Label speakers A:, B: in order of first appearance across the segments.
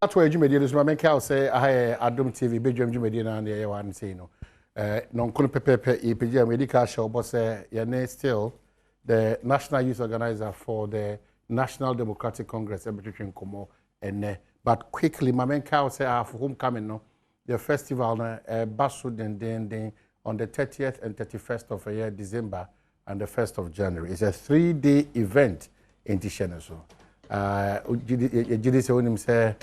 A: That's why you made this. My main say I Adom TV, Badwam Mpensenpensemu and the one say no. Non kono pepe EPG medical show, but say you're still the national youth organizer for the National Democratic Congress between Komo and but quickly my main say for homecoming no the festival Basu den on the 30th and 31st of December and the 1st of January. It's a 3-day event in Tishene so. Jidi se onim say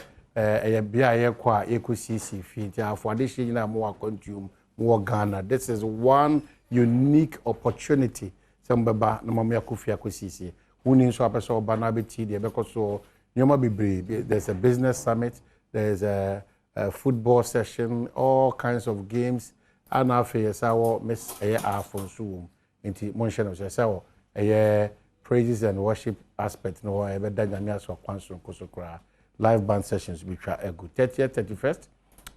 A: bia ye kwa ecosisi fit afọ adehye na mo akontum mo Ghana. This is one unique opportunity sembeba na mama yakofi akosisi woni nso apeso oba na beti de bekoso nyoma bebre. There's a business summit, there's a football session, all kinds of games, and afi yesawo miss afonso nti monhye no yesawo praises and worship aspect no ebe danyame aso kwanso kosokra. Live band sessions which are good 30th, 31st,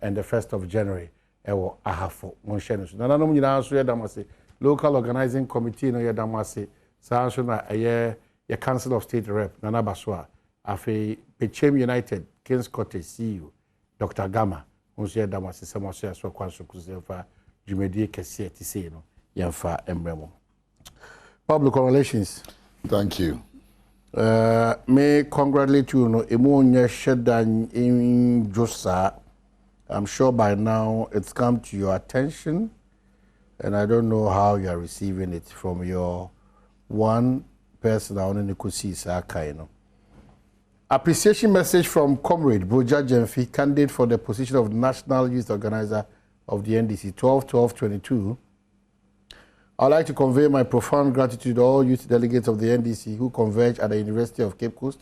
A: and the 1st of January. Ewo ahafo monhye no. Na nanom nyina so yedamase local organizing committee no yedamase sa so na ye council of state rep Nana Baswa afi Pechem United Kings Cottage CEO Dr. Gama onso yedamase semoso aso kwanso kuzefa jumedie kese ti sei no yemfa embremo. Public relations.
B: Thank you.
A: May congratulate you no emunya shedan in Josa. I'm sure by now it's come to your attention and I don't know how you are receiving it from your one person on the Kusi Saka, you know. Appreciation message from Comrade Broja Jemfi, candidate for the position of National Youth Organizer of the NDC 12-12-22. I'd like to convey my profound gratitude to all youth delegates of the NDC who converged at the University of Cape Coast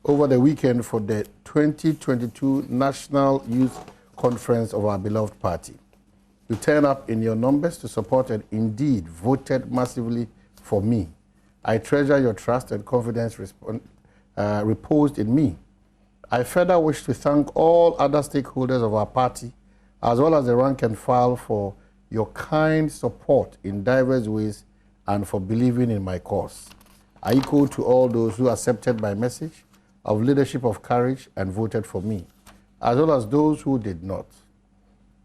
A: over the weekend for the 2022 National Youth Conference of our beloved party. You turned up in your numbers to support and indeed voted massively for me. I treasure your trust and confidence reposed in me. I further wish to thank all other stakeholders of our party, as well as the rank and file for your kind support in diverse ways and for believing in my cause. I echo to all those who accepted my message of leadership of courage and voted for me, as well as those who did not.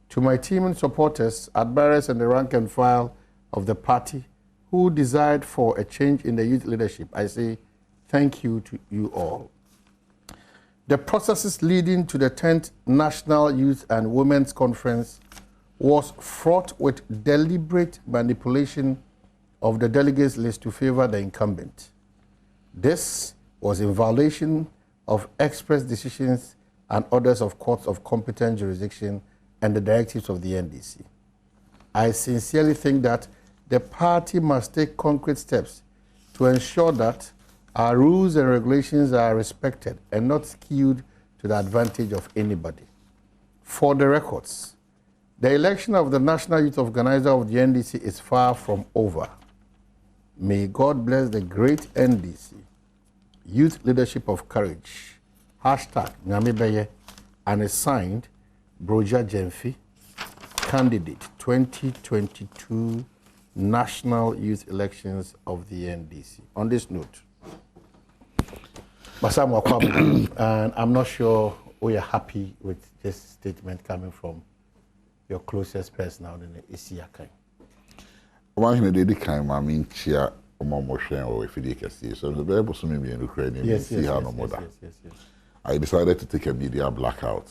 A: To my team and supporters, admirers and the rank and file of the party who desired for a change in the youth leadership, I say thank you to you all. The processes leading to the 10th National Youth and Women's Conference was fraught with deliberate manipulation of the delegates list to favor the incumbent. This was in violation of express decisions and orders of courts of competent jurisdiction and the directives of the NDC. I sincerely think that the party must take concrete steps to ensure that our rules and regulations are respected and not skewed to the advantage of anybody. For the records, the election of the National Youth Organizer of the NDC is far from over. May God bless the great NDC, Youth Leadership of Courage, #Nyamebeye, and is signed Broja Jemfi, candidate 2022 National Youth Elections of the NDC. On this note, and I'm not sure we are happy with this statement coming from your closest person out in the Isiakai.
B: One of the kind of mean cheer motion or if you can see. So the Bible to me in Ukraine, yes. I decided to take a media blackout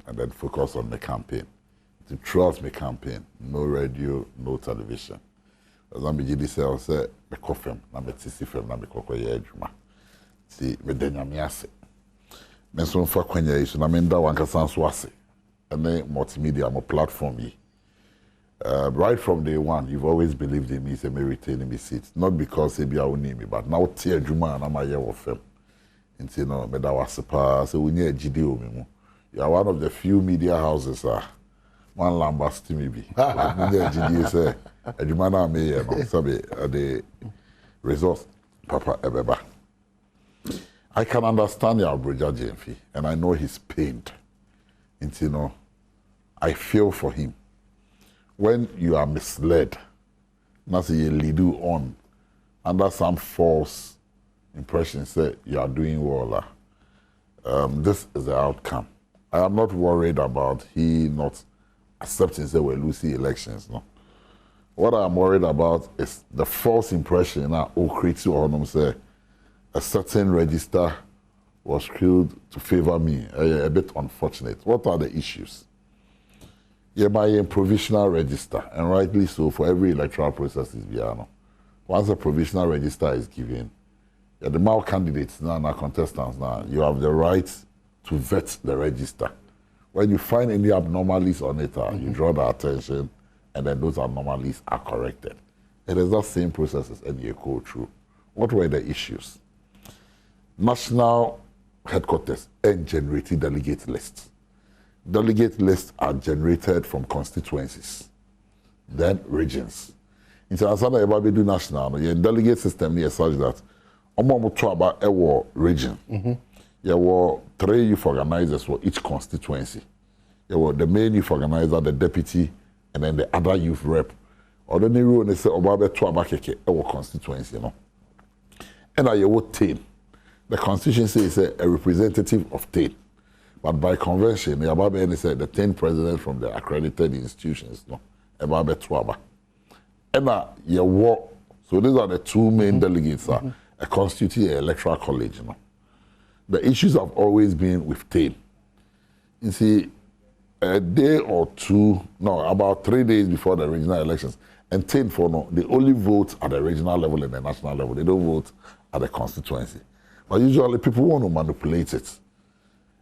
B: and then focus on the campaign. Throughout my campaign, no radio, no television. As I'm beginning to say, the coffee, I'm a TC film, I'm a cocoa juma. See, me denya me ase. Me so fa kwanya yi so na me nda wanka so ase. And then multimedia, my platform. Right from day one, you've always believed in me, say me retaining me seats. Not because they be me, but now tear Juma and I'm a year of them. And say no, me da was pa, so we need a GDO me. You are one of the few media houses one lambast me be. Like me a GDO say, a Juma na me no, sabi the resource Papa Ebeba. I can understand your Broja Jemfi, and I know he's pained. And you know, I feel for him. When you are misled, not say you lead you on under some false impression, say you are doing well. This is the outcome. I am not worried about he not accepting say we're losing elections. No. What I'm worried about is the false impression that Okriti or say a certain register was skewed to favor me. A bit unfortunate. What are the issues? You buy a provisional register, and rightly so for every electoral process is Biano. Once a provisional register is given, the male candidates now and contestants now, you have the right to vet the register. When you find any abnormalities on it, you draw the attention, and then those anomalies are corrected. It is that same process as any go through. What were the issues? National headquarters and generating delegate lists. Delegate lists are generated from constituencies, then regions. In Tanzania, you do national. Your delegate system is such that about a region. There were 3 youth organizers for each constituency. There were the main youth organizer, the deputy, and then the other youth rep. Or the new rule, they say, about constituency, you know. And I would 10. The constitution says a representative of 10. But by convention, they say the 10 presidents from the accredited institutions, no, about 12. And so these are the 2 main delegates, a constituent electoral college, you know. The issues have always been with 10. You see, a day or 2, no, about 3 days before the regional elections, and 10 for no, they only vote at the regional level and the national level. They don't vote at the constituency. But usually people want to manipulate it.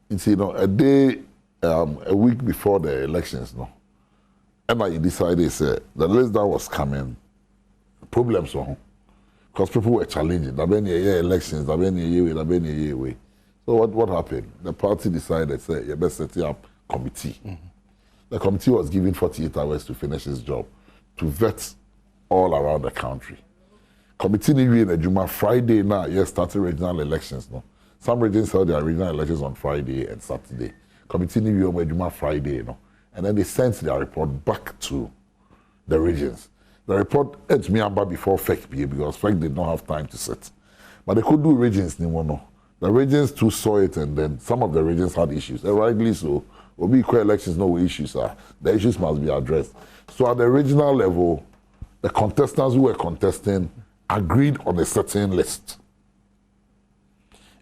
B: You see, a day, a week before the elections, no, and I decided the list that was coming, problems were because people were challenging. There been elections, there been a way. So what happened? The party decided, say, you best set up committee. The committee was given 48 hours to finish its job, to vet all around the country. Committee in the Juma Friday now, yes, started regional elections. No, some regions held their regional elections on Friday and Saturday. Committee in Juma Friday, no, and then they sent their report back to the regions. The report edged me about before FEC because FEC did not have time to sit, but they could do regions no. The regions too saw it, and then some of the regions had issues, and rightly so. Will be elections, no issues are. The issues must be addressed. So at the regional level, the contestants who were contesting agreed on a certain list.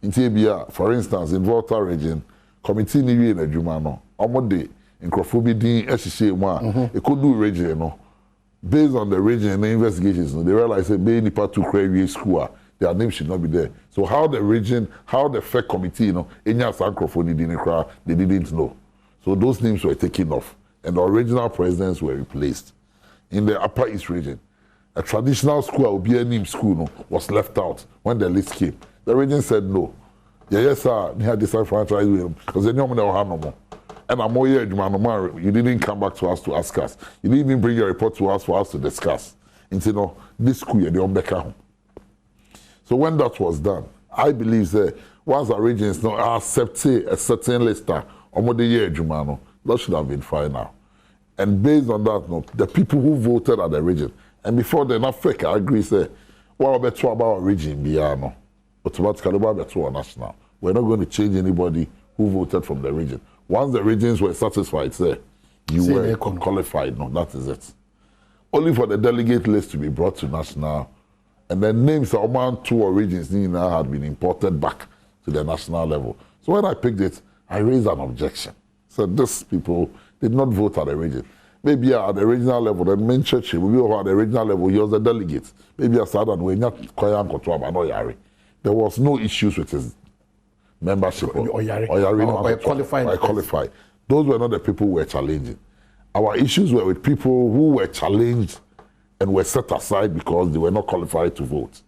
B: In Tibia, for instance, in Volta region, committee in the Jumano, Omode, in Crofobidi, Eshishe, it could do region, no. Based on the region and the investigations, they realized that being the part to create school, their name should not be there. So how the region, how the FEC committee, they didn't know. So those names were taken off, and the original presidents were replaced. In the Upper East region, a traditional school, a name school, was left out when the list came. The region said no. Yes, sir, they had disenfranchised with them because they don't have no more. And I'm more here, you didn't come back to us to ask us. You didn't even bring your report to us for us to discuss. And say, no, this school, they don't back home. So when that was done, I believe that once the regions now accept a certain list, that should have been fine now. And based on that, the people who voted at the region, and before then, I agree, say, well, better about region, automatically better national. We're not going to change anybody who voted from the region. Once the regions were satisfied, say, you were qualified. No, that is it. Only for the delegate list to be brought to national, and then names of 2 regions now had been imported back to the national level. So when I picked it, I raised an objection. So these people did not vote at the region. Maybe at the regional level, the main church, maybe at the regional level, he was the delegate. Maybe I said that there was no issues with his membership. I qualified. Those were not the people who were challenging. Our issues were with people who were challenged and were set aside because they were not qualified to vote.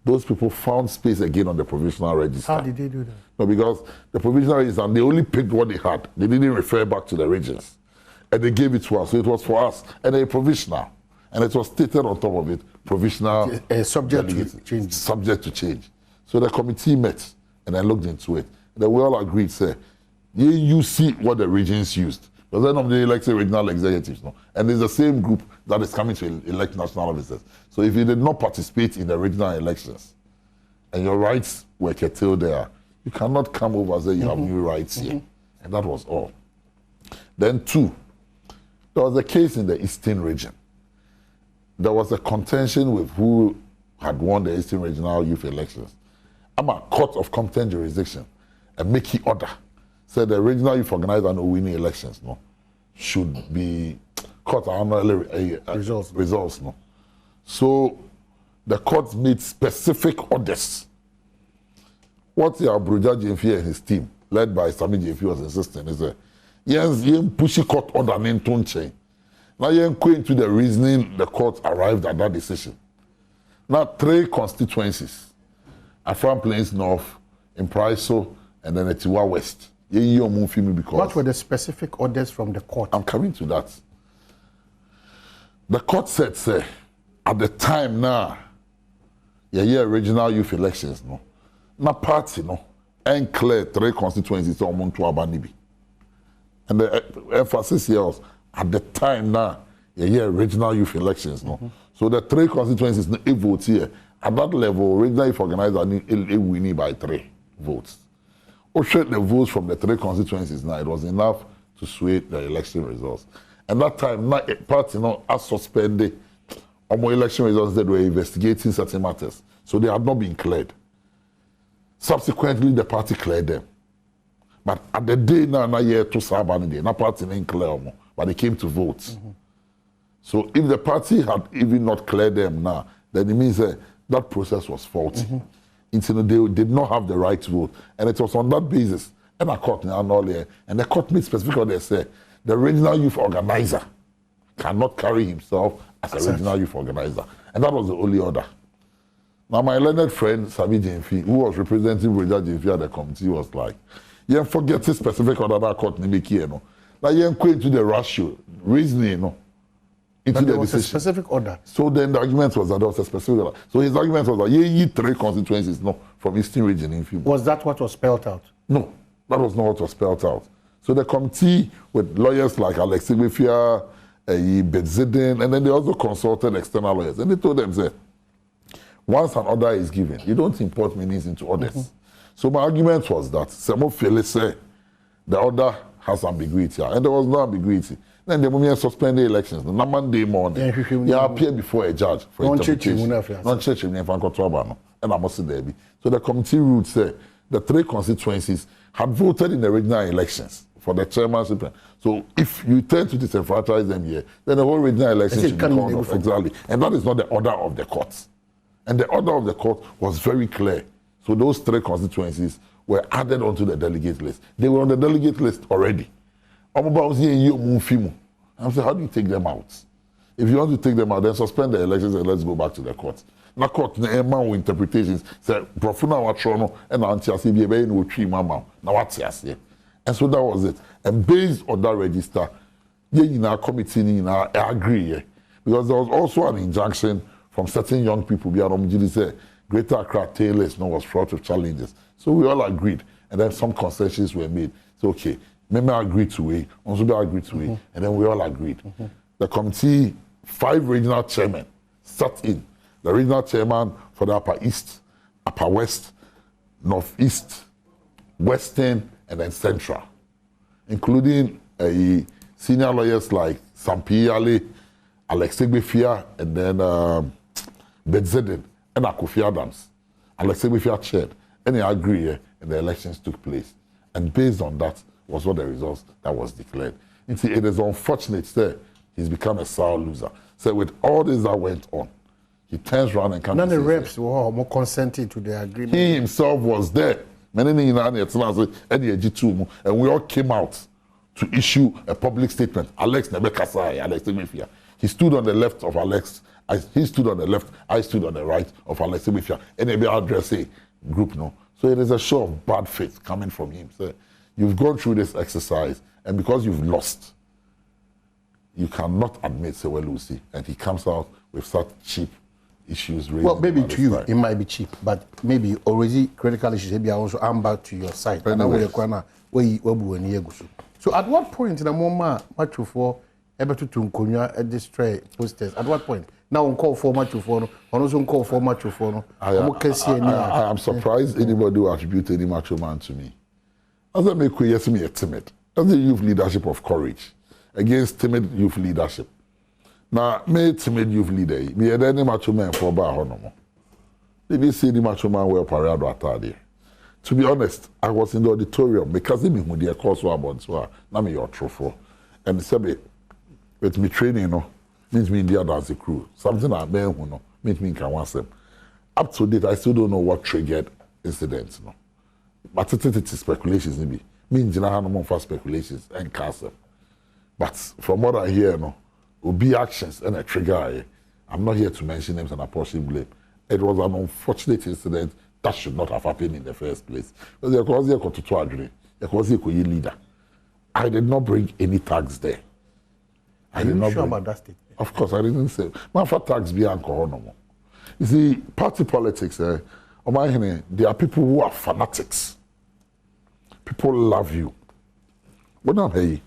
B: Those people found space again on the provisional register.
A: How did they do that?
B: No, because the provisional register, they only picked what they had. They didn't refer back to the regions. And they gave it to us. So it was for us. And a provisional. And it was stated on top of it, provisional.
A: Subject to change.
B: Subject to change. So the committee met and I looked into it. And then we all agreed, say, you see what the regions used. Because then of the elected regional executives. No? And it's the same group that is coming to elect national officers. So if you did not participate in the regional elections and your rights were curtailed there, you cannot come over and say you have new rights here. And that was all. Then 2, there was a case in the Eastern region. There was a contention with who had won the Eastern Regional Youth Elections. I'm a court of competent jurisdiction, a Mickey order, said the regional youth organizer no winning elections no should be court annually results no. So the court made specific orders. What the Abuja Jemfi and his team, led by Sami Jemfi, was insisting is that yes, push court order in chain. Now you into the reasoning the court arrived at that decision. Now 3 constituencies, Afram Plains North, Impraiso, and then Etiwa West.
A: What were the specific orders from the court?
B: I'm coming to that. The court said, say, at the time now, regional youth elections, no, na party, no, and clear 3 constituencies on Montuabanibi. And the emphasis here was, at the time now, regional youth elections, no. So the 3 constituencies, no, votes here. At that level, regional youth organizer winning by 3 votes. Or the votes from the 3 constituencies now, it was enough to sway the election results. And that time, now party has suspended more election results that were investigating certain matters. So they had not been cleared. Subsequently, the party cleared them. But at the day now, to Sabani day, party didn't clear them, but they came to vote. So if the party had even not cleared them now, then it means that process was faulty. They did not have the right to vote. And it was on that basis, and the court and the court made specific order said the regional youth organizer cannot carry himself as a regional youth organizer. And that was the only order. Now my learned friend, Sami Jemfi, who was representing Roger Jemfi at the committee, was like, you forget this specific order that court make here, no. Now you go into the ratio, reasoning, no. Into the decision.
A: A specific order.
B: So then the argument was that there was a specific order. So his argument was that you 3 constituencies, no, from Eastern region in Fibu.
A: Was that what was spelled out?
B: No, that was not what was spelled out. So the committee with lawyers like Alex Igbefia, Bedzidin, and then they also consulted external lawyers. And they told them, say, once an order is given, you don't import meanings into orders. So my argument was that Semo Fele said the order has ambiguity, and there was no ambiguity. Then the moment suspend the elections, on Monday morning, you appear before a judge for interpretation. Non-church in and I must say there be. So the committee ruled say the 3 constituencies had voted in the regional elections for the chairmanship. So if you tend to disenfranchise them here, then the whole regional election should be called off. Exactly. And that is not the order of the court. And the order of the court was very clear. So those 3 constituencies were added onto the delegate list. They were on the delegate list already. I'm saying, how do you take them out? If you want to take them out, then suspend the elections and let's go back to the court. Na court, the man with interpretations say, Profuna Watrono and Antiasi be no tree mama. Now what's yes? And so that was it. And based on that register, in our committee, I agree. Because there was also an injunction from certain young people, say, Greater Accra Taylor's was fraught with challenges. So we all agreed. And then some concessions were made. So, okay, Meme agreed to it, Onsuba agreed to it, and then we all agreed. The committee, 5 regional chairmen sat in. The regional chairman for the Upper East, Upper West, Northeast, Western, and then Central, including senior lawyers like Sampi Ali, Alex Igbefia, and then Bedzidin, and Kofi Adams. Alex Igbefia chaired, and they agreed, and the elections took place. And based on that was what the results that was declared. You see, it is unfortunate that he's become a sour loser. So with all this that went on, he turns around and comes.
A: None of the reps were more consented to the agreement.
B: He himself was there. And we all came out to issue a public statement. Alex Nebekasai, Alex Igbefia. He stood on the left of Alex. He stood on the left. I stood on the right of Alex Igbefia. And they address a group, no. So it is a show of bad faith coming from him. So you've gone through this exercise, and because you've lost, you cannot admit, say, well, Lucy, and he comes out with such cheap issues.
A: Well, maybe to you, it might be cheap, but maybe already critical issues, maybe also I'm back to your side. So at what point in the moment, much for able to Tunkunya destroy posters? At what point? Now on call for much for also call for much for
B: I am surprised anybody will attribute any macho man to me. As I make yes me a timid. That's the youth leadership of courage against timid youth leadership. Now, me timid youth leader, me had any macho man for bar honomo. Did you see the macho man where Opare Addo attire? To be honest, I was in the auditorium because me who the course were about so now me your trophy. And said with me training, you know, means me in the other as a crew. Something I bear who know, means me can want them. Up to date, I still don't know what triggered incidents, you know. But it's speculations, maybe. Means you know how no for speculations and castle. But from what I hear, no, will be actions and a trigger. I'm not here to mention names and apportion blame. It was an unfortunate incident that should not have happened in the first place. Because you're leader. I did not bring any tags there.
A: Are you sure about that statement?
B: Of course, I didn't say. Man, for tags be no. You see, party politics, there are people who are fanatics. People love you. When I'm here,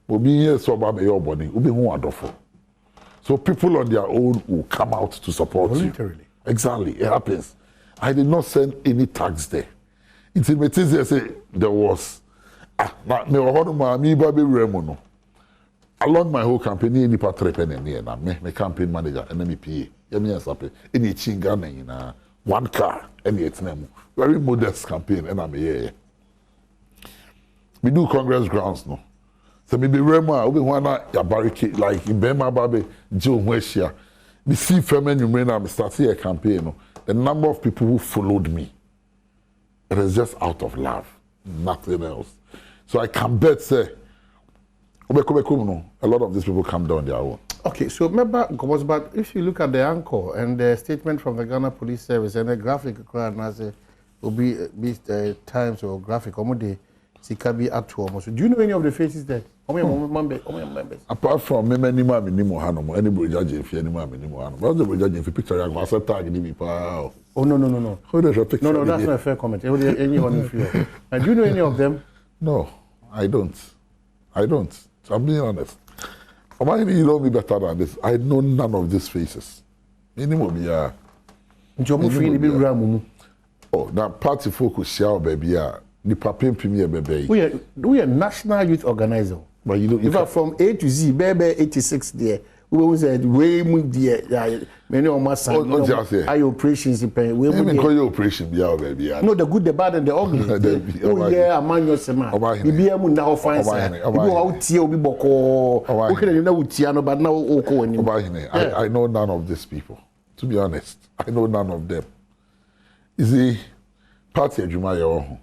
B: we'll be here so about your body, we'll be more adorable. So people on their own will come out to support
A: voluntarily.
B: You. Exactly, it happens. I did not send any tags there. It's in Metizia say there was. Along my whole campaign, any patrepene and my campaign manager and MEP, any chinga in one car, any it's name. Very modest campaign, and I'm here. We do Congress grounds no. So maybe Rema, we wanna ya barricade like in Bema Babe, Joe Westia. We see Femen Umena, starting a campaign. No. The number of people who followed me, it is just out of love, nothing else. So I can bet say, a lot of these people come down their own.
A: Okay, so remember, but if you look at the anchor and the statement from the Ghana Police Service and the graphic, will be times or graphic, Sikabi Atto. Do you know any of the faces there?
B: Apart from me, many man in Nimohano, anybody judging if any man in Nimohano. What's the judging if picture I was tagging me? Oh,
A: no.
B: Who does your picture?
A: No, that's not a fair comment. Anyone if you. And do you know any of them?
B: No, I don't. So I'm being honest. You know me better than this. I know none of these faces. Minimum, oh, now party focus, shall baby. The papin premier baby.
A: We are national youth organizer.
B: But you know,
A: if I from A to Z, baby 86 there. We said way more there. Many of my sons. I operations in pain. We
B: call your operation, baby.
A: No, the good, the bad, and the ugly. Oh yeah, among your sema. You be able now find. You go out here, be boko. Okay, you know Tiano, but now Oko and you.
B: I know none of these people. To be honest, I know none of them. You see, party Jumaya.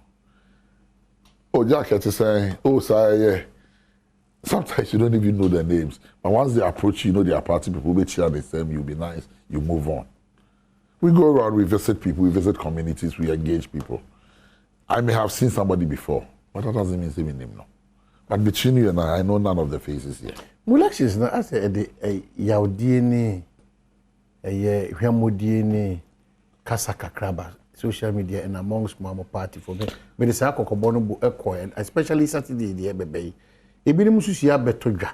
B: Oh, Jack is saying, oh, sir, sometimes you don't even know their names. But once they approach you, know their party people, they cheer, they say, you'll be nice, you move on. We go around, we visit people, we visit communities, we engage people. I may have seen somebody before, but that doesn't mean seeing him now. But between you and I know none of the faces here.
A: Elections now, I say, your DNA, your DNA, Kasaka Kraba. Social media and amongst Mama Party for me. But the Sakobono and especially Saturday, the baby. Ebinum Susia Betoja.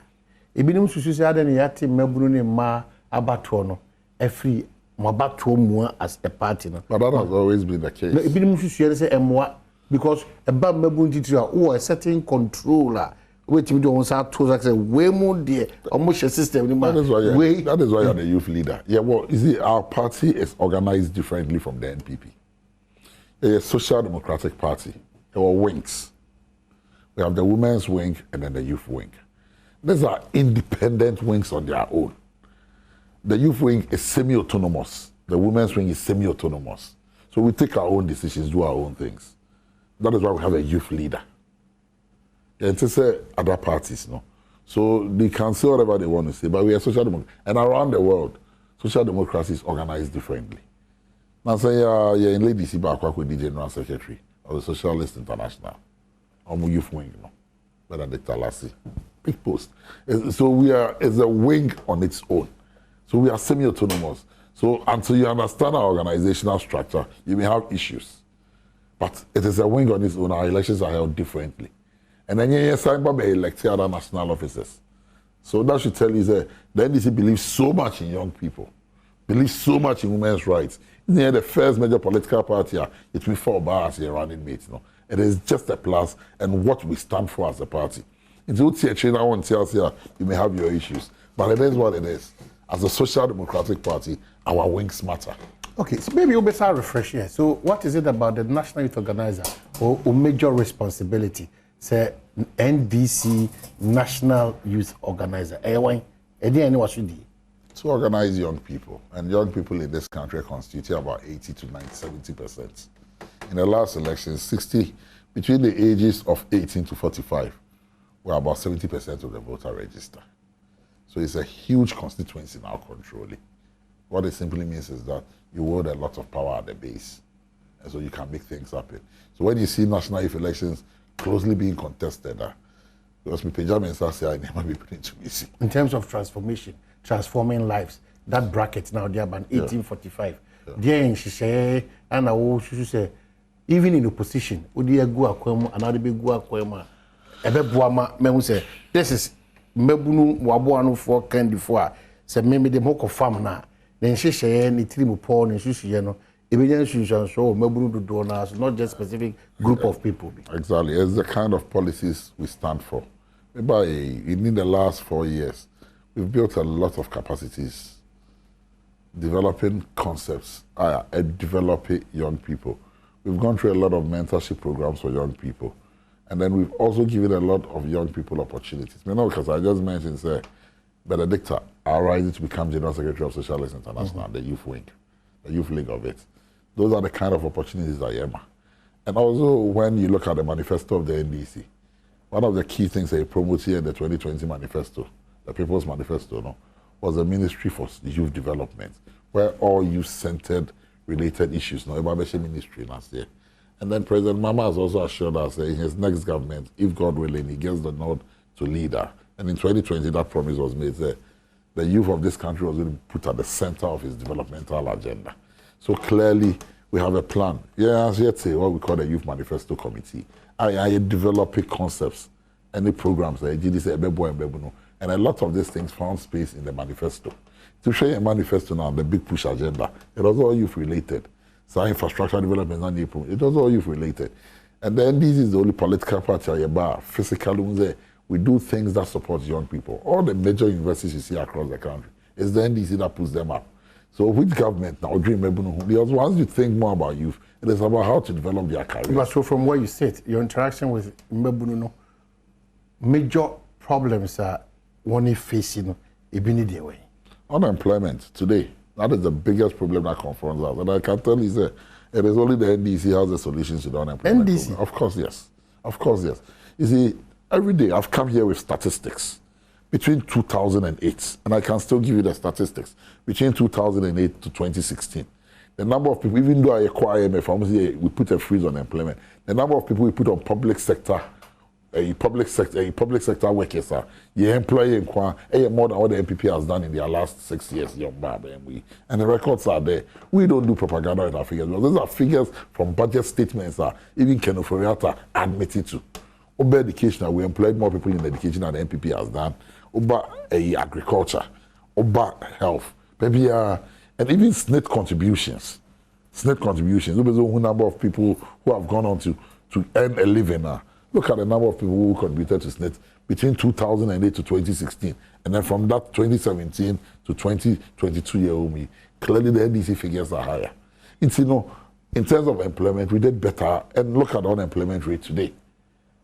A: Ebinum Susia than Yati Melbourne Ma Abatono. A free Mabato Mua as a party.
B: But that has always been the case.
A: Ebinum Susia say Moi because a bad Melbourne teacher or a certain controller. Which we don't have to say way more dear almost a system.
B: That is why you're the youth leader. Yeah, well, you see, our party is organized differently from the NPP. A Social Democratic Party, there were wings. We have the women's wing and then the youth wing. These are independent wings on their own. The youth wing is semi-autonomous. The women's wing is semi-autonomous. So we take our own decisions, do our own things. That is why we have a youth leader. And to say other parties, no. So they can say whatever they want to say, but we are social democracy. And around the world, social democracy is organized differently. Now say in Lady Siba Akwaku, the General Secretary of the Socialist International, or youth wing, you know, better the Talasi. Big post. So we are as a wing on its own. So we are semi-autonomous. So until you understand our organizational structure, you may have issues. But it is a wing on its own. Our elections are held differently. And then you sign by elect other national officers. So that should tell you that the NDC believes so much in young people, believes so much in women's rights. Near the first major political party, it will fall by as a running mate. No? It is just a plus and what we stand for as a party. It's you may have your issues. But it is what it is. As a Social Democratic Party, our wings matter.
A: Okay, so maybe you'll be refresh here. So what is it about the National Youth Organizer or major responsibility? Say NDC, National Youth Organizer.
B: To organize young people. And young people in this country constitute about 80 to 70%. In the last election, between the ages of 18 to 45, were about 70% of the voter register. So it's a huge constituency now controlling. What it simply means is that you hold a lot of power at the base, and so you can make things happen. So when you see national youth elections closely being contested, because Benjamin say I never be putting to BC.
A: In terms of transformation, transforming lives, that bracket now they are about 1845. There she say, and I should say, even in opposition, Udia Guaquem, another big Guaquema, Ebebuama, Memu say, this is Mebunu Wabuano for Candy for, say, maybe the Moko farm now. Then she say, any trim upon and she, you know, evidence show Mebunu to donors, not just specific group of people.
B: Exactly. It's the kind of policies we stand for. In the last 4 years, we've built a lot of capacities, developing concepts, developing young people. We've gone through a lot of mentorship programs for young people. And then we've also given a lot of young people opportunities. You know, because I just mentioned, say, Benedicta, are rising to become General Secretary of Socialist International, the youth wing, the youth league of it. Those are the kind of opportunities I am. And also, when you look at the manifesto of the NDC, one of the key things they promote here in the 2020 manifesto, the People's Manifesto, was the Ministry for Youth Development, where all youth-centered related issues, Ebabeshi Ministry last year. And then President Mama has also assured us that in his next government, if God willing, he gets the nod to lead her. And in 2020, that promise was made that the youth of this country was going to be put at the center of his developmental agenda. So clearly, we have a plan. Yeah, as yet say what we call the Youth Manifesto Committee. I develop concepts, any programs, and a lot of these things found space in the manifesto. To show you a manifesto now, the big push agenda, it was all youth related. So infrastructure development, it was all youth related. And then this is the only political party, physically, we do things that support young people. All the major universities you see across the country, it's the NDC that puts them up. So which government now, because once you think more about youth, it is about how to develop their careers.
A: So from where you sit, your interaction with Mbebuno, major problems are one facing the way.
B: Unemployment today, that is the biggest problem that confronts us. And I can tell you that it is only the NDC has the solutions to the unemployment
A: NDC?
B: problem. Of course, yes. Of course, yes. You see, every day I've come here with statistics. Between 2008, and I can still give you the statistics, between 2008 to 2016, the number of people, even though I acquire MF, we put a freeze on employment, the number of people we put on public sector workers, your employee more than what the MPP has done in their last 6 years, and the records are there. We don't do propaganda in our figures. Those are figures from budget statements even Ken Oforiatta admitted to. Over education, we employed more people in education than the MPP has done. Over agriculture, over health, maybe, and even SNIT contributions. SNIT contributions. Look at the number of people who have gone on to earn a living now. Look at the number of people who contributed to SNIT between 2008 to 2016. And then from that 2017 to 2022 clearly the NDC figures are higher. It's, in terms of employment, we did better. And look at the unemployment rate today.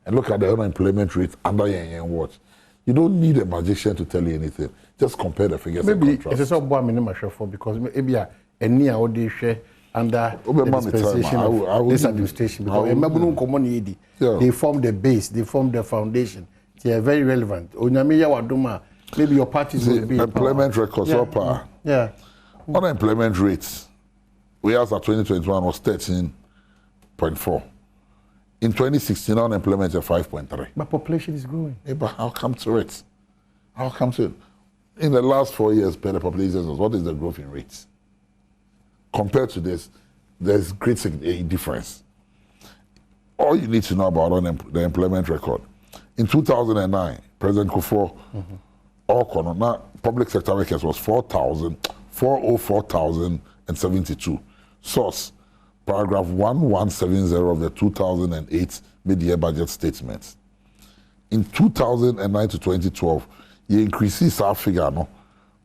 B: And look at the unemployment rate under your watch. You don't need a magician to tell you anything. Just compare the figures.
A: Maybe it's also one minimum for because maybe a near all day share under the dispensation of this administration because they form the base, they form the foundation. They are very relevant. Maybe your parties will be
B: employment records. Unemployment rates. We asked at 2021 was 13.4. In 2016, unemployment is 5.3.
A: But population is growing.
B: Yeah, but how come to it? How come to it? In the last 4 years, per the population, what is the growth in rates? Compared to this, there's great difference. All you need to know about the employment record. In 2009, President Kufuor, public sector workers was 404,072. Source, paragraph 1170 of the 2008 mid-year budget statement. in 2009 to 2012, you increases our figure no,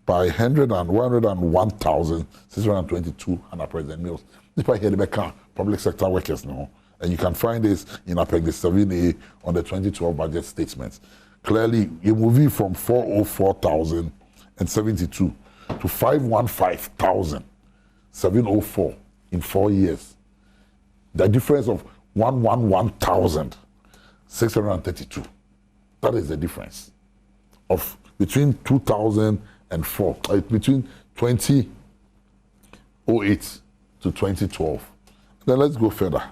B: by 101,622 unappraised meals. This part here, the public sector workers now. And you can find this in Appendix 7A on the 2012 budget statements. Clearly, you're moving from 404,072 to 515,704 in 4 years. The difference of 111,632. That is the difference of between 2004, between 2008 to 2012. Then let's go further.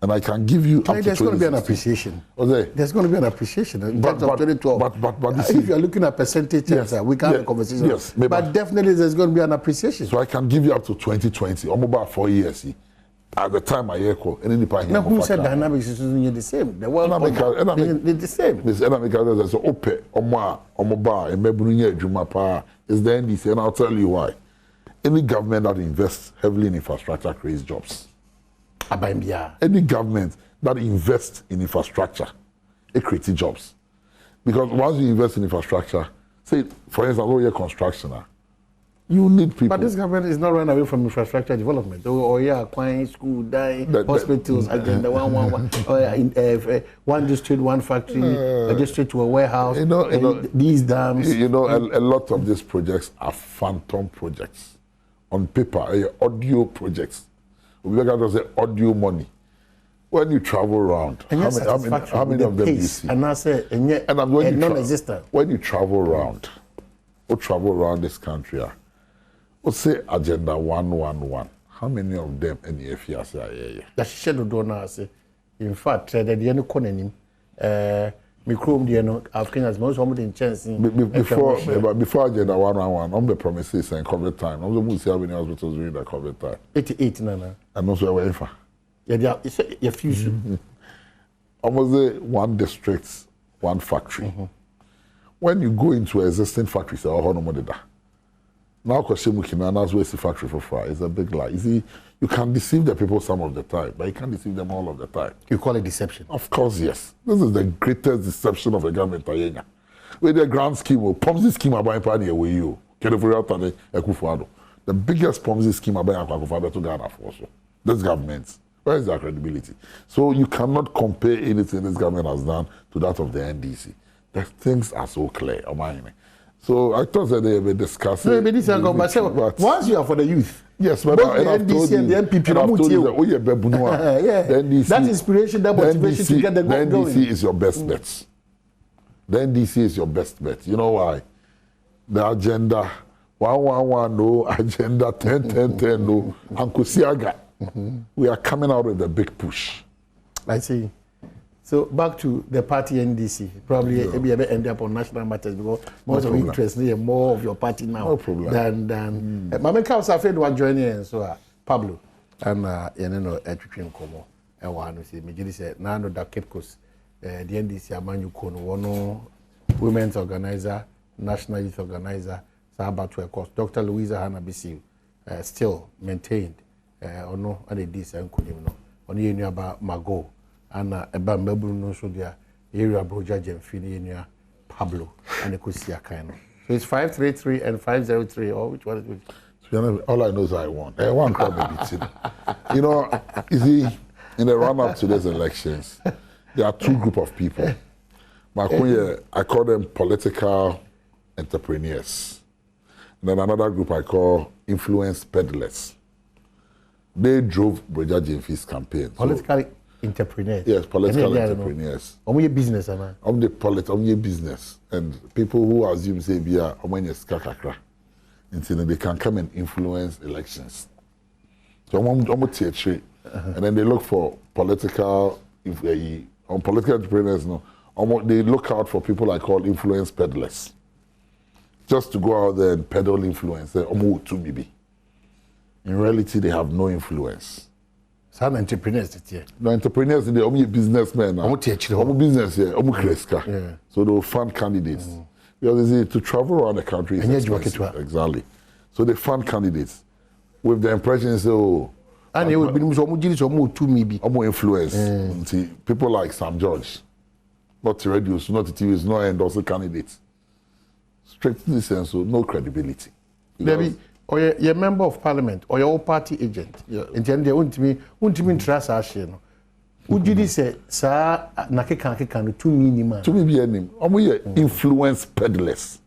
B: And I can give you up
A: there's
B: to
A: going to be an appreciation.
B: Okay.
A: There's going to be an appreciation in terms of 2012.
B: But
A: if you're looking at percentages, we can't have a conversation.
B: Yes,
A: but definitely there's going to be an appreciation.
B: So I can give you up to 2020, almost about 4 years. At the time I echo,
A: now who said dynamics is the same? The world the same.
B: This Enamica says Opare Addo and Mebunya Jumapa is the NDC, and I'll tell you why. Any government that invests heavily in infrastructure creates jobs. Any government that invests in infrastructure, it creates jobs. Because once you invest in infrastructure, say, for instance, all your construction, you need people.
A: But this government is not running away from infrastructure development. Acquiring school, hospitals, agenda 111, one district, one factory, a district to a warehouse, these dams.
B: A lot of these projects are phantom projects. On paper, audio projects. We look at the audio money. When you travel around, how many of them do you see?
A: And I say, non-existent.
B: When you travel around, this country, let's say Agenda 111, how many of them any FIA say?
A: That's scheduled do now say. In fact, the end konenim, Microm the Africans most in chance.
B: Before Agenda 111, on the promises and COVID time, I'm the how many hospitals during the COVID time.
A: 88 nana.
B: And also away for.
A: Yeah, it's a fusion.
B: Almost one district, one factory. When you go into existing factories, now Kwashimukina waste factory for fry is a big lie. You see, you can deceive the people some of the time, but you can't deceive them all of the time.
A: You call it deception?
B: Of course, yes. This is the greatest deception of the government. With the grand scheme, Ponzi scheme about Pani away you. The biggest Ponzi scheme about Akufado to Ghana for so. This government. Where is their credibility? So you cannot compare anything this government has done to that of the NDC. The things are so clear. So I thought that they were discussing.
A: No, but once you are for the youth.
B: Yes, but
A: both the NDC and the MPP, that inspiration, that motivation to get the going.
B: The NDC is your best bet. The NDC is your best bet. You know why? The agenda 111 no, agenda 10 no, Uncle Siaga. We are coming out with a big push.
A: I see. So back to the party NDC. Probably maybe end up on national matters because most of interest is more of your party now.
B: No problem.
A: Than Mama Kaus afraid one joining and so Pablo and Ethiopia Komo. And one say Majidi said now that Cape Coast the NDC Amanu Kono one women's organizer, national youth organizer, Sabatu course. Dr. Louisa Hanabisi still maintained no and this and couldn't know. Only knew about Mago. And about Melbourne, so their area Broja Jemfini, Pablo, and Ecosia Kano. So it's 533 and 503, or which one is which?
B: All I know is I won. I won probably. You see, in the run up to these elections, there are two groups of people. I call them political entrepreneurs. And then another group I call influence peddlers. They drove Broja Jemfi's campaign.
A: Politically. Entrepreneurs.
B: Yes, political entrepreneurs.
A: Your business, man.
B: Your business. And people who assume say skakakra. Until they can come and influence elections. So and then they look for political entrepreneurs. They look out for people I call influence peddlers. Just to go out there and peddle influence. In reality, they have no influence.
A: Some entrepreneurs here.
B: No entrepreneurs, they're only businessmen now. Business here, kreska. So they will fund candidates. Because to travel around the country is expensive. Exactly. So they fund candidates with the impression
A: and they will be more influence.
B: People like Sam George. not the radios, not the TVs, no endorse candidates. Strictly sense, so no credibility.
A: Maybe, or you're member of parliament, or your party agent.
B: Yeah.
A: And then they won't me trust us, you know. Would you say, sir, Nakeka, 2 minima?
B: To me, be a name. Influence peddlers.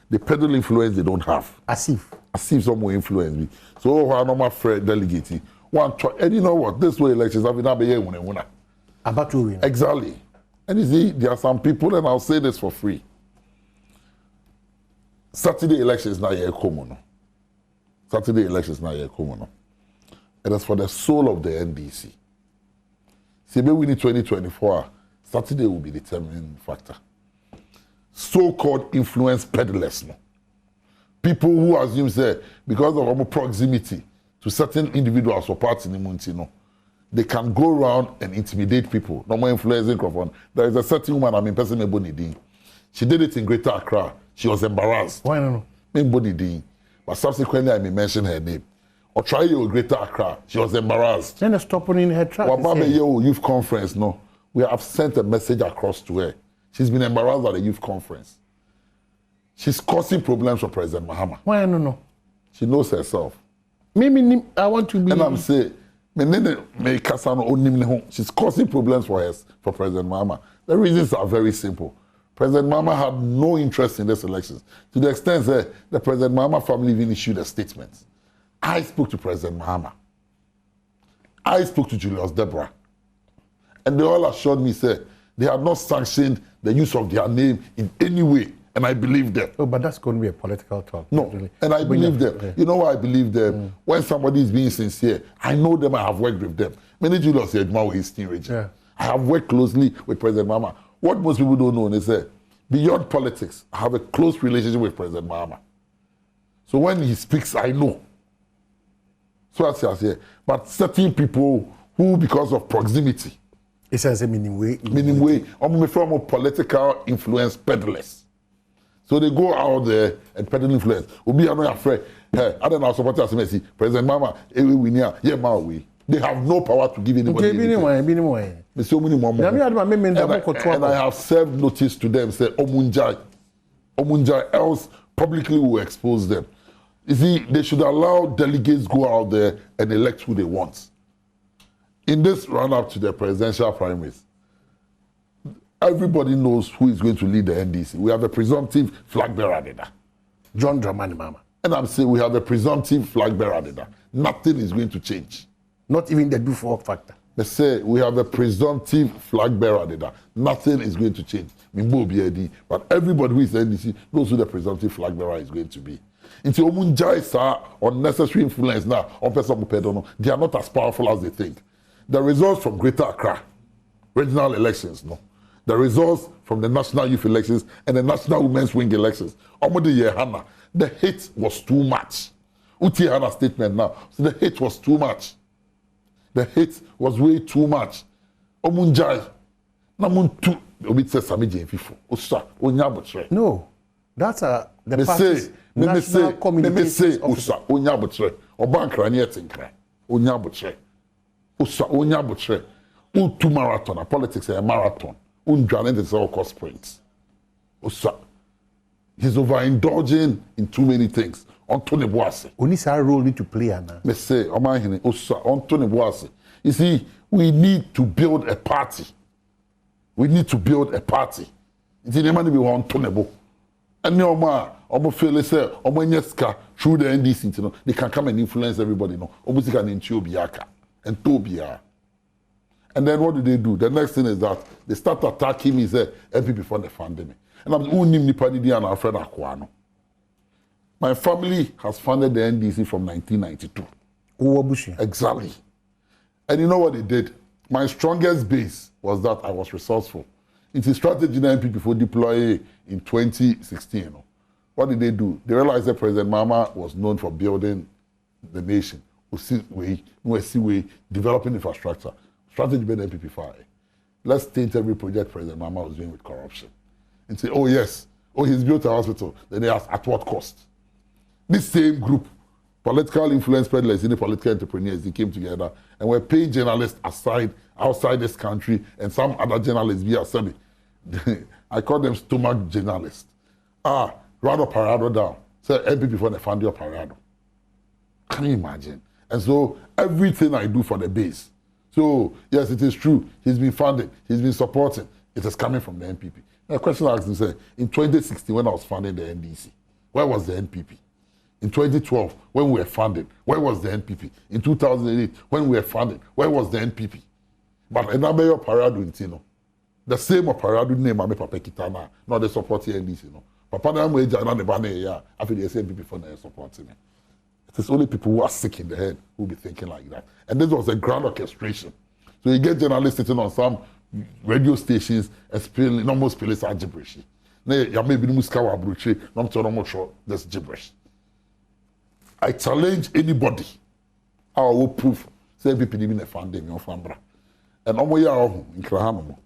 B: The peddle influence they don't have. As if some will influence me. So, I'm not my friend delegate. One try, and you know what? This way elections have been here.
A: About to win.
B: Exactly. And you see, there are some people, and I'll say this for free. Saturday elections now here common. Saturday elections now here common. It is for the soul of the NDC. See, maybe we need 2024. Saturday will be the determining factor. So-called influence peddlers. No? People who assume say because of our proximity to certain individuals or parts in the Munti, no, they can go around and intimidate people. No more influencing Crawford. There is a certain woman, I mean, Mpensenpensemu. She did it in Greater Accra. She was embarrassed.
A: Why no?
B: But subsequently, I may mention her name. Or try your Greater Accra. She was embarrassed.
A: Then stopping in her track.
B: Youth conference, no. We have sent a message across to her. She's been embarrassed at the youth conference. She's causing problems for President Mahama.
A: Why no?
B: She knows herself.
A: Maybe I want to be.
B: And I'm saying, she's causing problems for President Mahama. The reasons are very simple. President Mahama had no interest in this elections. To the extent that the President Mahama family even issued a statement. I spoke to President Mahama. I spoke to Julius Deborah. And they all assured me, say, they had not sanctioned the use of their name in any way. And I believe them.
A: Oh, but that's going to be a political talk.
B: No, really. And I believe them. Yeah. You know why I believe them? When somebody is being sincere, I know them, I have worked with them. Many Julius said, yeah. I have worked closely with President Mahama. What most people don't know is that beyond politics, I have a close relationship with President Mahama. So when he speaks, I know. So that's what I say. But certain people who, because of proximity,
A: it says a meaning way.
B: I'm from political influence peddlers. So they go out there and peddle influence. Obi are not afraid. Hey, I don't know supporters say President Mahama, they have no power to give anybody. And I have served notice to them, say Omunjai, else publicly will expose them. You see, they should allow delegates go out there and elect who they want. In this run-up to the presidential primaries, everybody knows who is going to lead the NDC. We have a presumptive flag bearer there.
A: John Dramani Mahama.
B: And I'm saying we have a presumptive flag bearer there. Nothing is going to change.
A: Not even the do-for factor.
B: They say we have a presumptive flag bearer there. Nothing is going to change. But everybody who is NDC knows who the presumptive flag bearer is going to be. Into Omunjai unnecessary influence now on person they are not as powerful as they think. The results from Greater Accra, regional elections, no. The results from the national youth elections and the national women's wing elections. The hate was too much. Uti Hannah statement now. So the hate was too much. The hate was way too much. Omunjai. Namuntu Obit says Samiji Fifo. Osa Onyabotre.
A: No. That's the party's national communications officer.
B: Usa Onyabotre. Obankra Tinkra. Onyabotre. Usa Onyabotre. Utu marathon. Politics is a marathon. Undranet is all cost sprints. Usa. He's overindulging in too many things. Anthony Boise.
A: Onisa role need to play, Anna.
B: Me say, Anthony Boise. You see, we need to build a party. We need to build a party. It's in the money we want Anthony. And no man, feel say, through the NDC, you know, they can come and influence everybody. No, almost can intio biaka and tobia. And then what do? The next thing is that they start attacking me, say, MPP for the pandemic. And I'm our friend Akwano. My family has funded the NDC from 1992. Exactly. And you know what they did? My strongest base was that I was resourceful. It's a strategy the MPP for deploy in 2016. You know. What did they do? They realized that President Mahama was known for building the nation. We developing infrastructure. Strategy by the MPP fire. Let's taint every project President Mahama was doing with corruption. And say, oh yes, he's built a hospital. Then they ask, at what cost? This same group, political influence peddlers, the political entrepreneurs, they came together and were paying journalists outside this country and some other journalists via Semi. I call them stomach journalists. Run Opare Addo down. Say MPP for the fund Opare Addo. Can you imagine? And so everything I do for the base. So yes, it is true. He's been funded. He's been supporting. It is coming from the NPP. Now, a question I asked him, say, in 2016 when I was funding the NDC, where was the NPP? In 2012 when we were funded, where was the NPP? In 2008 when we were funded, where was the NPP? But another Opare Addo intino. The same Opare Addo name I Papa Kitana, not the support the NDC. No. Papa na mo eja na ne ba na ya, I feel the same people for the supporting me. It is only people who are sick in the head who will be thinking like that. And this was a grand orchestration. So you get journalists sitting on some radio stations and spilling, almost spilling some gibberish. You may be muskawa abruchi, not to know sure this gibberish. I challenge anybody. I will prove. Say people even a funding of Fambra. And omo ya ohu in Krahanomo.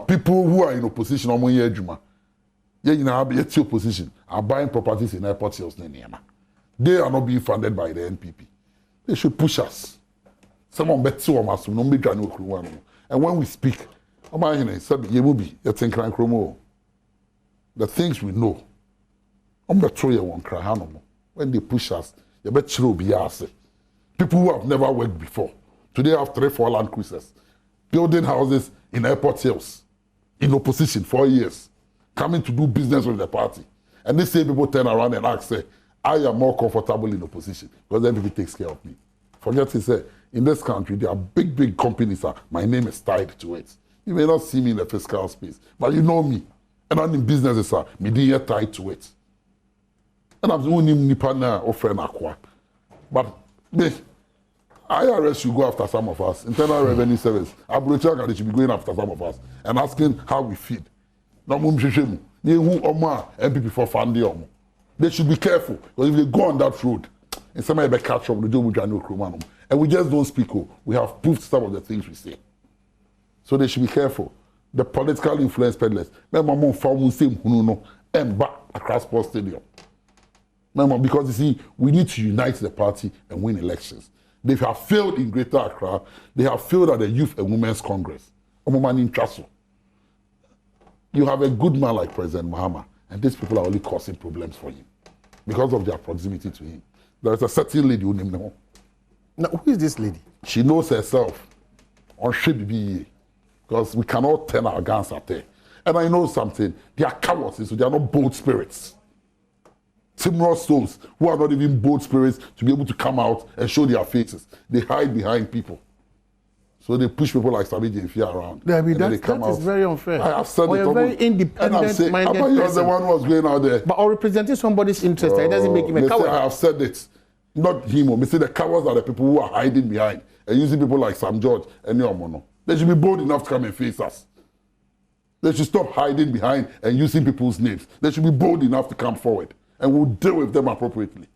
B: People who are in opposition omo ya juma. Yet opposition are buying properties in airport sales. They are not being funded by the NPP. They should push us. Someone bet so much. And when we speak, the things we know. When they push us, people who have never worked before. Today have 3-4 land cruisers, building houses in airport sales, in opposition 4 years. Coming to do business with the party. And they say people turn around and ask, say, I am more comfortable in opposition because then people takes care of me. Forget to say, in this country, there are big companies. My name is tied to it. You may not see me in the fiscal space, but you know me. And I'm in businesses, me dear tied to it. And I'm the only partner or friend aqua. But the IRS should go after some of us. Internal Revenue Service, Abrochaka, should be going after some of us and asking how we feed. MPP for funding. They should be careful because if they go on that road, and somebody may catch up, and we just don't speak. We have proved some of the things we say. So they should be careful. The political influence peddlers, across Sports Stadium. Because you see, we need to unite the party and win elections. They have failed in Greater Accra. They have failed at the Youth and Women's Congress. You have a good man like President Mahama, and these people are only causing problems for him because of their proximity to him. There is a certain lady who named her.
A: Now, who is this lady?
B: She knows herself. On be because we cannot turn our guns at her. And I know something. They are cowards, so they are not bold spirits. Similar souls who are not even bold spirits to be able to come out and show their faces. They hide behind people. So they push people like Sabiji and Fia around.
A: Yeah, I mean, that is very unfair.
B: I have said
A: or
B: it.
A: You're very independent-minded person.
B: You're the one who was going out there.
A: But or representing somebody's interest, it doesn't make him a coward.
B: I have said it. Not him. They say the cowards are the people who are hiding behind and using people like Sam George and Nyomono. They should be bold enough to come and face us. They should stop hiding behind and using people's names. They should be bold enough to come forward. And we'll deal with them appropriately.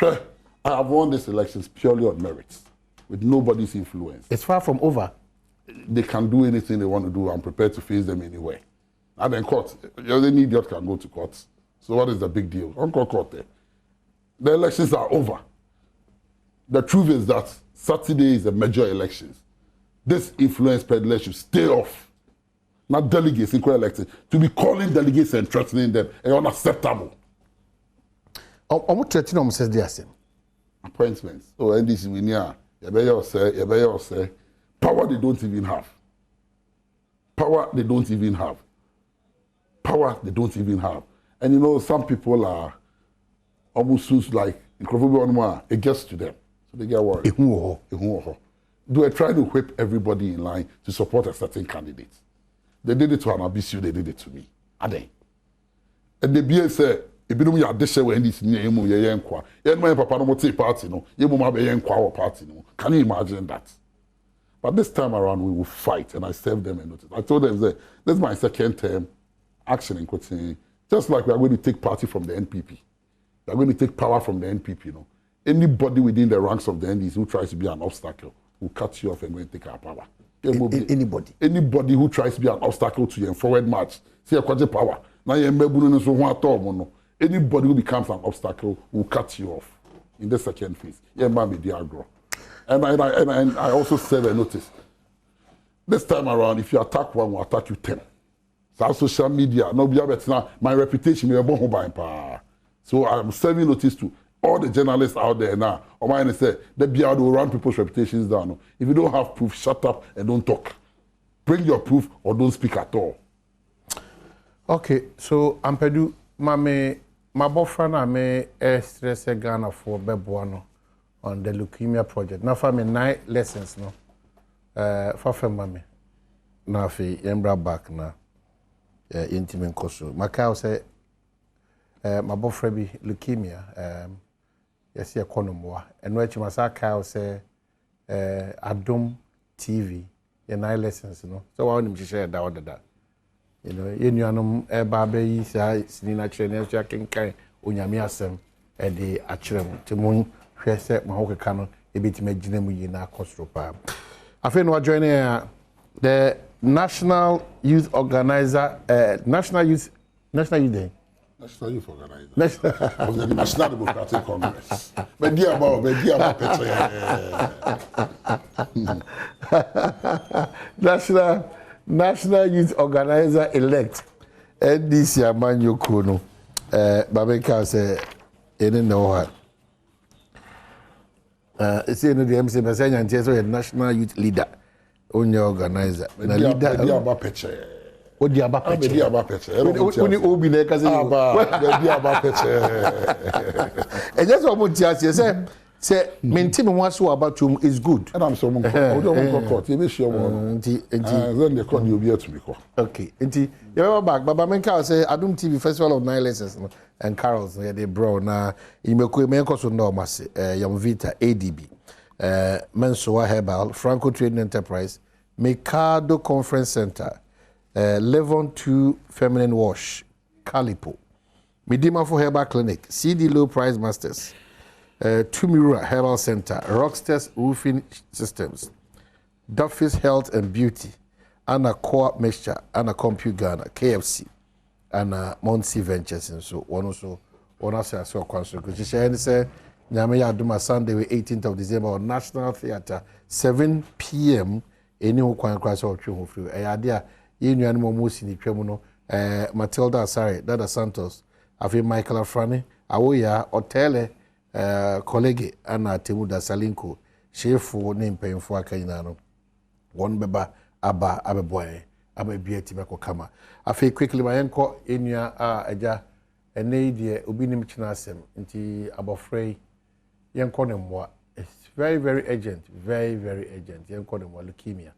B: I have won these elections purely on merits, with nobody's influence.
A: It's far from over.
B: They can do anything they want to do. I'm prepared to face them anyway. And then court. Any idiot can go to court. So what is the big deal? Uncle court there. The elections are over. The truth is that Saturday is the major elections. This influence peddler should stay off. Not delegates in elected. To be calling delegates and threatening them is unacceptable. Appointments. Oh, and this is when you say, power they don't even have. Power they don't even have. Power they don't even have. And you know, some people are almost like, it gets to them. So they get worried. They are trying to whip everybody in line to support a certain candidate. They did it to Anabisu, they did it to me. Are they? And the BA said, if you don't have this when this near you, you're papa no party, no, you be party, no. Can you imagine that? But this time around, we will fight, and I served them a notice. I told them that this is my second term action in quoting. Just like we are going to take party from the NPP, we are going to take power from the NPP. You know, anybody within the ranks of the NDs who tries to be an obstacle will cut you off and go and take our power. Anybody who tries to be an obstacle to your forward march, see a quadruple power. Now you're anybody who becomes an obstacle will cut you off in the second phase. And I also serve a notice. This time around, if you attack one, we'll attack you 10. So social media, no be now. My reputation, so I'm serving notice to all the journalists out there now. Or mine say the BR will run people's reputations down. If you don't have proof, shut up and don't talk. Bring your proof or don't speak at all.
A: Okay, so Ampedu, my boyfriend and me stress Ghana for Badwam on the leukemia project. Now for me 9 lessons no. For family. Now for Embra back now. Intimate koso. Makao say my boyfriend be leukemia. Yes, yeah, konomwa. And which Masaka say Adom TV. 9 lessons, you know. So I want him to share that order that. You know, you know, babe yi say sinina chere na can kai onyame asem e de akere mu temun hwe se ma hokeka no e betima gina mu yi na akosro pa. Afi no join the National Youth Organizer National Youth Day.
B: National Youth Organizer. Of the National Democratic Congress. But dear
A: National Youth Organizer elect NDC Amanyo Kono Babeka say any know her. It's in the MC Basanya and so National Youth Leader on your organizer. And a leader
B: about picture.
A: What the about
B: picture?
A: When you open a cousin, and that's what you say, maintain one so about you is good.
B: And I'm so much. I don't court. You be sure one. Then they call you be to be called.
A: Okay. You remember back, Baba Menka say Adom TV Festival of 9 Lessons and carols. They bro na. You make we make us know mass. Vita ADB, Mensoa Herbal, Franco Trading Enterprise, Mikado Conference Center, Levon 2 Feminine Wash, Calipo, Midima for Herbal Clinic, CD Low Price Masters. Tumira Herbal Center, Rockstars Roofing Systems, Duffy's Health and Beauty, Anna Co-op Mixture, Anna Compute Ghana, KFC, and Monsi Ventures. And so one also say I saw concert. Because she say, Nyame Adoma Sunday, 18th of December, on National Theatre, 7 p.m. Any who can cross out through free. I idea you knew animal moose in the Tremono, Matilda Asare, Dada Santos, Afi Michael Afrani, Awoya, Otele. Colleague Anna Temuda Salinko, chef name paying for Kainano. One beba Abba Ababoy, Abba Tibako Kama. I feel quickly my uncle in your aja a nadia ubinim chinasem into Abafrey young Conemwa. It's very, very urgent, very, very urgent. Young Conemwa leukemia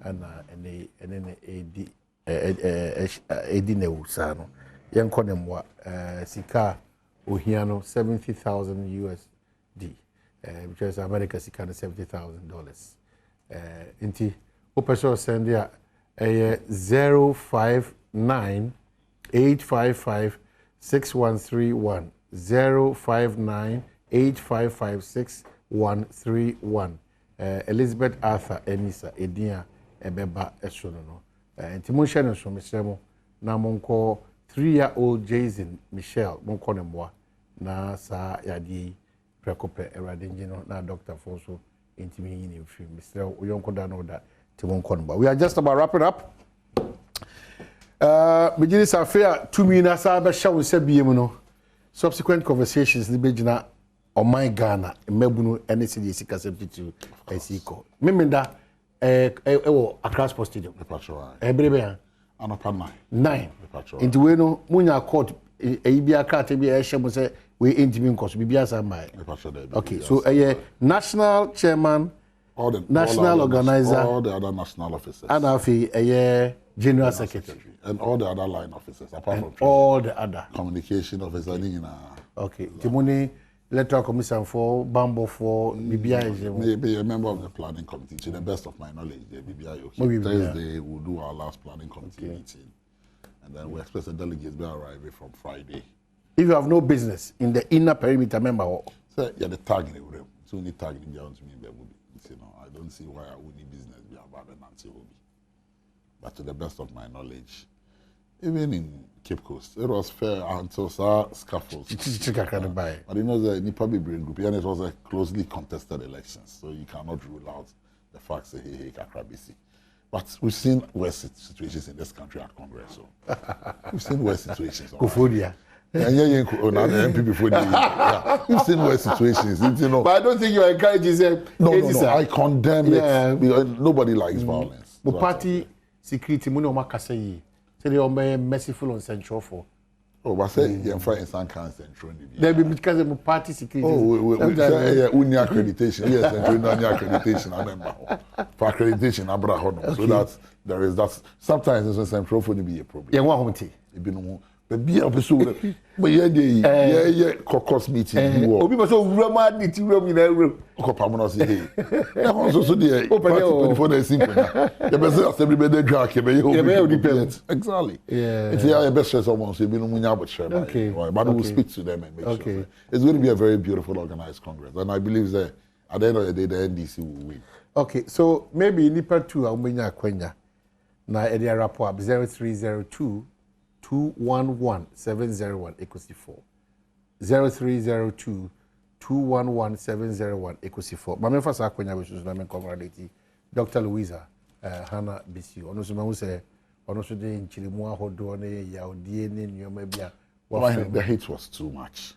A: and then Edine Sano. Young Conemwa Sika. Uhiano 70,000 USD, which is America sika $70,000. Inti Opare send ya 059-855-6131 059-855-6131 Elizabeth Arthur Enisa Edia Ebeba Eshono. Inti Munshano so Mr. Namonko 3-year-old Jason Michelle Monkonemwa na sa yadi prekope eradengino na Dr. Foso intimi in film Mr. Uyonkoda no that Timonkonba. We are just about wrapping up. Begin affair 2 minutes aba shawo se biem no. Subsequent conversations ni begina on my Ghana mebunu NCD sika 72 esiko. Memenda Accra Sports Stadium. Ebrebe
B: Anopa
A: 9. Into we no munya court bia card bia ehye say we intimi cause bibia samai. Okay, so national chairman, national organizer,
B: all the other national officers,
A: and afi general secretary,
B: and all the other line officers apart from
A: all the other
B: communication officers.
A: Okay, Timoni electoral commission for Bambo for BBI.
B: Maybe a member of the planning committee. To the best of my knowledge, the BBI. Thursday we'll do our last planning committee meeting, and then we expect the delegates will arrive from Friday.
A: If you have no business in the inner perimeter, member,
B: so yeah, the tagging room. So only tagging down to me, you know, I don't see why I would need business be about an answer will be. But to the best of my knowledge, even in Cape Coast, it was fair until scaffolds. But you know the Nipa Brain Group, and it was a closely contested election, so you cannot rule out the fact that hey, Kakrabisi. But we've seen worse situations in this country at Congress. So we've seen worse situations.
A: Kufudia.
B: We've seen worse situations. You know.
A: But I don't think you encourage them.
B: No. I condemn it because nobody likes violence.
A: But party security, money on Makasei. Say they are merciful on Central for.
B: Oh, but say you find in some kind of Central.
A: There be because of party security.
B: Oh, we say uni accreditation. Yes, Central uni accreditation. I remember for accreditation, Abraham. So that there is that. Sometimes in Central for be a problem.
A: Yeah, what it
B: be no. But be a person. But yeah, caucus meeting.
A: Obi was so roman it room in a room.
B: Copamonos here. Also, the before they sing. The best assembly by the drag. Exactly.
A: Yeah.
B: It's the best stress almost. You've been but share.
A: Okay.
B: But we'll speak to them and make sure. It's going to be a very beautiful organized Congress. And I believe that at the end of the day, the NDC will win.
A: Okay, so maybe Nipa 2, I'll Kwenya. Now, Edia Rapport 0302 211 701 equals 4. 0302 211 701 equals 4. My first Kwenya, which is Namen Comradity, Dr. Louisa Hannah Bisu. Ono so mahu say ono so de nchilimu ahodo na ya odie ne nyoma bia.
B: The hate was too much.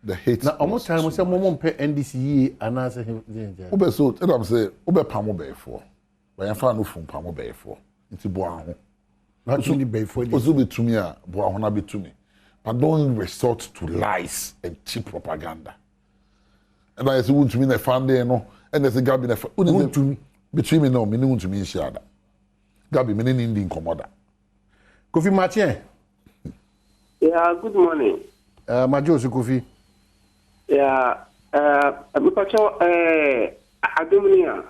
B: The hate.
A: Now, almost time we say mom pe NDC and answer him.
B: Ube so tell am say ube pamo be for. But yan fa no fun pamo be for. Nti bo aho.
A: Not only be for this.
B: Ozu be to me a bo aho na be to me. But don't resort to lies and cheap propaganda. And I say won't me na fan there no. And there's a Gabi na won't to me. Between me now, me no to me share that. Gabi, me no need incomoda.
A: Kofi Mathieu.
C: Yeah, good morning.
A: Majo Kofi.
C: Yeah, Mpacho Adom.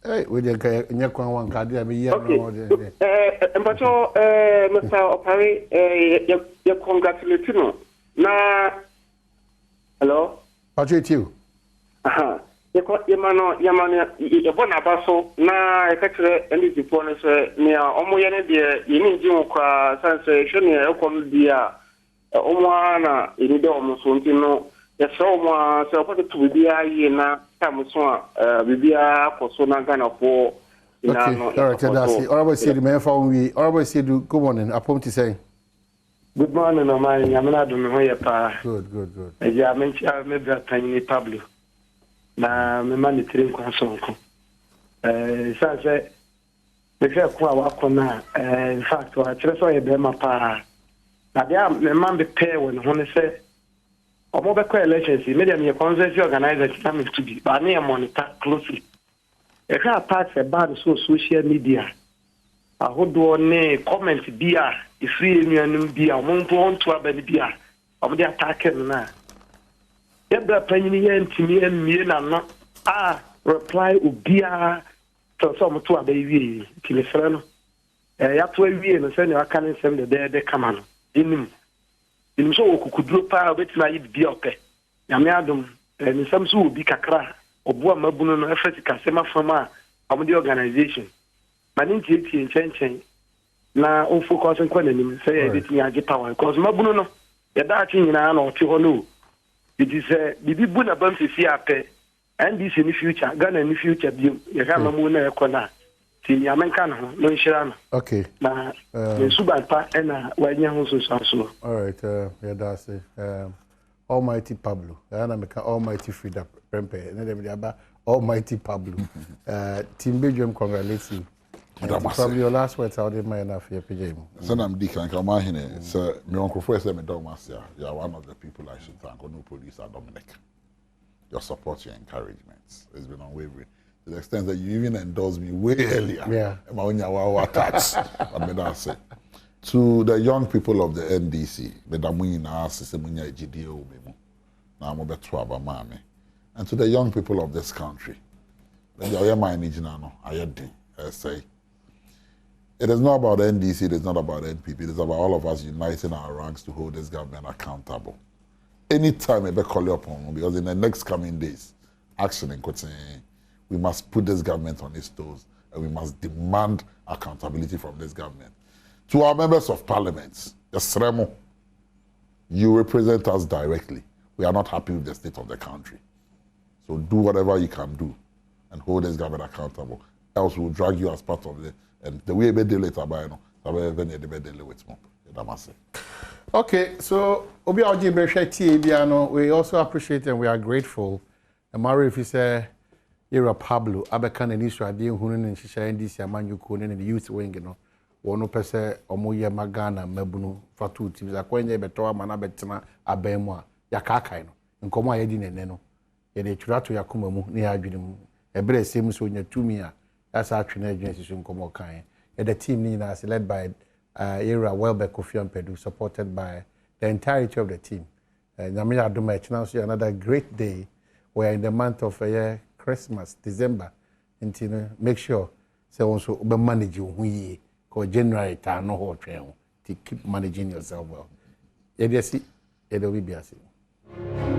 A: Hey, we dey nyakwan wan ka dey me here no dey.
C: Mpacho Mr. Opare you congratulate no. Na hello.
A: Pacho you.
C: Aha. Yamano yabona baso na ekatre ndi pone se ne omo ye ne de yini ji kwa sanse hwe ne ekom dia omo ana eni de omo so ntino ya so omo se ko to bia yi na tamso a bibia akoso na Ghana for
A: ina no. All right, that's it. All say the man for we. All say do good morning. Apom to say.
C: Good morning, no man. Yamana do me ho ye pa.
A: Good.
C: Ja mencha me bra tani Pablo. Na me mani trim kwa sonko. Sase me fe kwa wako na in fact wa treso ye be ma pa. Na dia me man be pay when ho ne se omo be kwa elections media me consensus organizer time to be ba na monitor closely. E ka part e bad so social media. Ahodo ne comment bia ifri enuanum bia omo mpo onto abani bia omo dey attack na Yabra Penny Timi and Miena reply Ubia to some to a baby, Kilifrano. Yap we and send your cannon send the dead command. In him. In so could drop power with my biope. Yamiadum, and some so be Kakra, or Boamabuno, Africa, Sema Fama, of the organization. Maninti in Chen now, all focus on Quenin, say everything I get power, because Mabuno, the Dutching in an or Tihonu. It is Bibi Buna Bumpy Fiape, and this in the future, Ghana in the future, you have a moon corner. Tinyaman, no Shirana.
A: Okay.
C: Now, Subapa and Wanya also.
A: All right, yeah, that's it. Almighty Pablo. I make Almighty Frida Prempe, and then about Almighty Pablo. Team Belgium congratulates you. Probably your last words out in my enough here, PJ.
B: So I'm Deacon Kamahine. Sir, my uncle first said, Master, you are one of the people I should thank. No police are Dominic. Your support, your encouragements. It's been unwavering. To the extent that you even endorsed me way earlier.
A: Yeah.
B: To the young people of the NDC, and to the young people of this country, I say, it is not about NDC, it is not about NPP, it is about all of us uniting our ranks to hold this government accountable. Anytime I call upon, because in the next coming days, action in Kotin, we must put this government on its toes and we must demand accountability from this government. To our members of parliament, Esremo, you represent us directly. We are not happy with the state of the country. So do whatever you can do and hold this government accountable. else will drag you as part of it. And the way they deal it about they deal with more.
A: Okay, so we also appreciate and we are grateful. And Mary, if you say you're a Pablo, Abekan and Israel, Hunin and Shisha and this Yaman and the youth wing, you know, one per se, Omoya Magana, Mebunu, Fatu, Tims, Aquene, Betoa, Manabetana, Abemwa, Yakakaino, and Koma Edin and Neno. Yet they try to Yakumu, near Jim, a better same so near to me. That's our trainer agency in Komokai. And the team Nina is led by Era Welbeck Kofi Ampedu, supported by the entirety of the team. Namia Adom, now see another great day. We're in the month of Christmas, December, and make sure so also be managing we because January time no whole train to keep managing yourself well. It will be